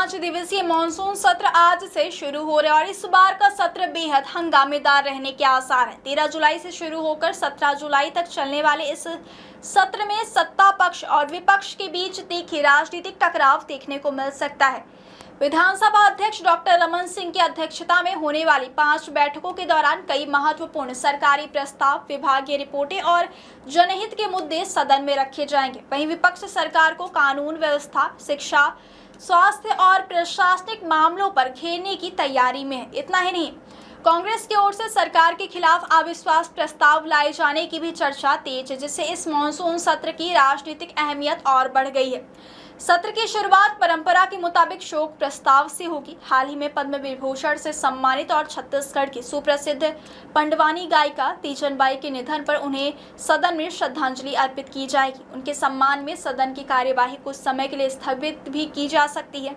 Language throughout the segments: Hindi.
5 दिवसीय मानसून सत्र आज से शुरू हो रहा है और इस बार का सत्र बेहद हंगामेदार रहने के आसार हैं। 13 जुलाई से शुरू होकर 17 जुलाई तक चलने वाले इस सत्र में सत्ता पक्ष और विपक्ष के बीच तीखी राजनीतिक टकराव देखने को मिल सकता है। विधानसभा अध्यक्ष डॉक्टर रमन सिंह की अध्यक्षता में होने वाली 5 बैठकों के दौरान कई महत्वपूर्ण सरकारी प्रस्ताव, विभागीय रिपोर्टें और जनहित के मुद्दे सदन में रखे जाएंगे। वहीं विपक्ष सरकार को कानून व्यवस्था, शिक्षा, स्वास्थ्य और प्रशासनिक मामलों पर घेरने की तैयारी में है। इतना ही नहीं, कांग्रेस की ओर से सरकार के खिलाफ अविश्वास प्रस्ताव लाए जाने की भी चर्चा तेज है, जिससे इस मानसून सत्र की राजनीतिक अहमियत और बढ़ गई है। सत्र की शुरुआत परंपरा के मुताबिक शोक प्रस्ताव से होगी। हाल ही में पद्म विभूषण से सम्मानित और छत्तीसगढ़ की सुप्रसिद्ध पंडवानी गायिका तीजनबाई के निधन पर उन्हें सदन में श्रद्धांजलि अर्पित की जाएगी। उनके सम्मान में सदन की कार्यवाही कुछ समय के लिए स्थगित भी की जा सकती है।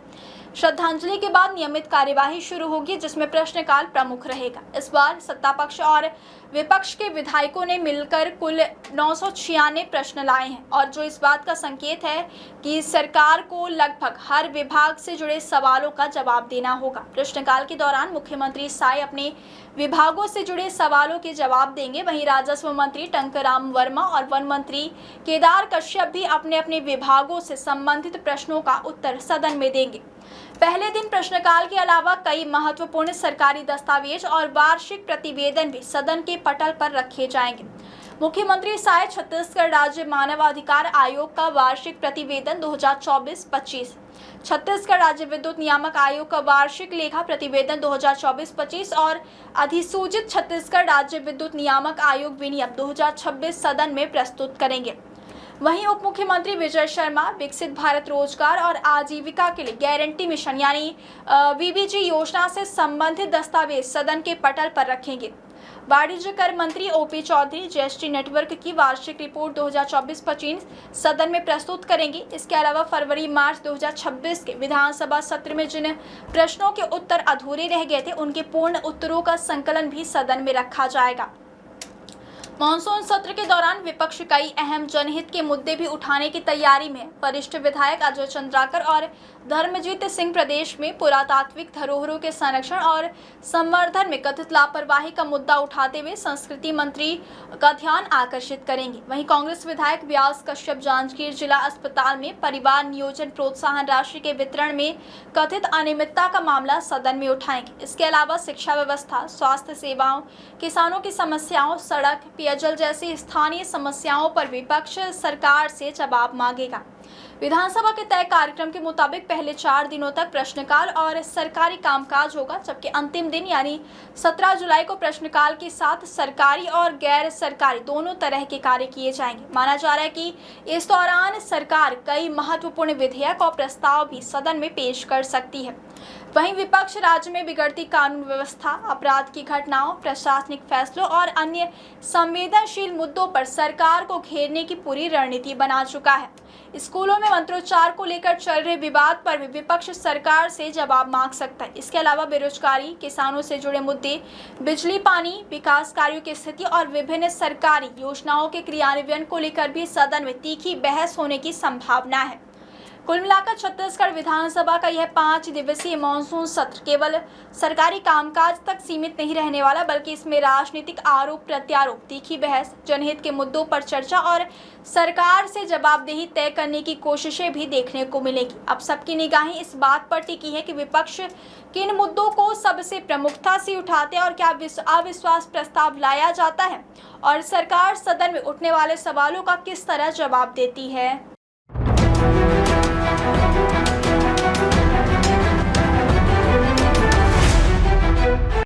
श्रद्धांजलि के बाद नियमित कार्यवाही शुरू होगी, जिसमें प्रश्नकाल प्रमुख रहेगा। इस बार सत्ता पक्ष और विपक्ष के विधायकों ने मिलकर कुल 996 प्रश्न लाए हैं, और जो इस बात का संकेत है कि सरकार को लगभग हर विभाग से जुड़े सवालों का जवाब देना होगा। प्रश्नकाल के दौरान मुख्यमंत्री साय अपने विभागों से जुड़े सवालों के जवाब देंगे। वहीं राजस्व मंत्री टंकराम वर्मा और वन मंत्री केदार कश्यप भी अपने अपने विभागों से संबंधित प्रश्नों का उत्तर सदन में देंगे। पहले दिन प्रश्नकाल के अलावा कई महत्वपूर्ण सरकारी दस्तावेज और वार्षिक प्रतिवेदन भी सदन के पटल पर रखे जाएंगे। मुख्यमंत्री साय छत्तीसगढ़ राज्य मानवाधिकार आयोग का वार्षिक प्रतिवेदन 2024-25, छत्तीसगढ़ राज्य विद्युत नियामक आयोग का वार्षिक लेखा प्रतिवेदन 2024-25 और अधिसूचित छत्तीसगढ़ राज्य विद्युत नियामक आयोग विनियम 2026 सदन में प्रस्तुत करेंगे। वहीं उप मुख्यमंत्री विजय शर्मा विकसित भारत रोजगार और आजीविका के लिए गारंटी मिशन यानी वीबीजी योजना से संबंधित दस्तावेज सदन के पटल पर रखेंगे। वाणिज्य कर मंत्री ओपी चौधरी जीएसटी नेटवर्क की वार्षिक रिपोर्ट 2024-25 सदन में प्रस्तुत करेंगे। इसके अलावा फरवरी-मार्च 2026 के विधानसभा सत्र में जिन प्रश्नों के उत्तर अधूरे रह गए थे, उनके पूर्ण उत्तरों का संकलन भी सदन में रखा जाएगा। मानसून सत्र के दौरान विपक्ष कई अहम जनहित के मुद्दे भी उठाने की तैयारी में। वरिष्ठ विधायक अजय चंद्राकर और धर्मजीत सिंह प्रदेश में पुरातात्विक धरोहरों के संरक्षण और संवर्धन में कथित लापरवाही का मुद्दा उठाते हुए संस्कृति मंत्री का ध्यान आकर्षित करेंगे। वहीं कांग्रेस विधायक व्यास कश्यप जांजगीर जिला अस्पताल में परिवार नियोजन प्रोत्साहन राशि के वितरण में कथित अनियमितता का मामला सदन में उठाएंगे। इसके अलावा शिक्षा व्यवस्था, स्वास्थ्य सेवाओं, किसानों की समस्याओं, सड़क, पेयजल जैसी स्थानीय समस्याओं पर विपक्ष सरकार से जवाब मांगेगा। विधानसभा के तय कार्यक्रम के मुताबिक पहले 4 दिनों तक प्रश्नकाल और सरकारी कामकाज होगा, जबकि अंतिम दिन यानी 17 जुलाई को प्रश्नकाल के साथ सरकारी और गैर सरकारी दोनों तरह के कार्य किए जाएंगे। माना जा रहा है कि इस दौरान सरकार कई महत्वपूर्ण विधेयक और प्रस्ताव भी सदन में पेश कर सकती है। वहीं विपक्ष राज्य में बिगड़ती कानून व्यवस्था, अपराध की घटनाओं, प्रशासनिक फैसलों और अन्य संवेदनशील मुद्दों पर सरकार को घेरने की पूरी रणनीति बना चुका है। स्कूलों में मंत्रोच्चार को लेकर चल रहे विवाद पर भी विपक्ष सरकार से जवाब मांग सकता है। इसके अलावा बेरोजगारी, किसानों से जुड़े मुद्दे, बिजली, पानी, विकास कार्यों की स्थिति और विभिन्न सरकारी योजनाओं के क्रियान्वयन को लेकर भी सदन में तीखी बहस होने की संभावना है। कुल मिलाकर छत्तीसगढ़ विधानसभा का यह 5 दिवसीय मानसून सत्र केवल सरकारी कामकाज तक सीमित नहीं रहने वाला, बल्कि इसमें राजनीतिक आरोप प्रत्यारोप, तीखी बहस, जनहित के मुद्दों पर चर्चा और सरकार से जवाबदेही तय करने की कोशिशें भी देखने को मिलेगी। अब सबकी निगाहें इस बात पर टिकी है कि विपक्ष किन मुद्दों को सबसे प्रमुखता से उठाते हैं और क्या अविश्वास प्रस्ताव लाया जाता है, और सरकार सदन में उठने वाले सवालों का किस तरह जवाब देती है।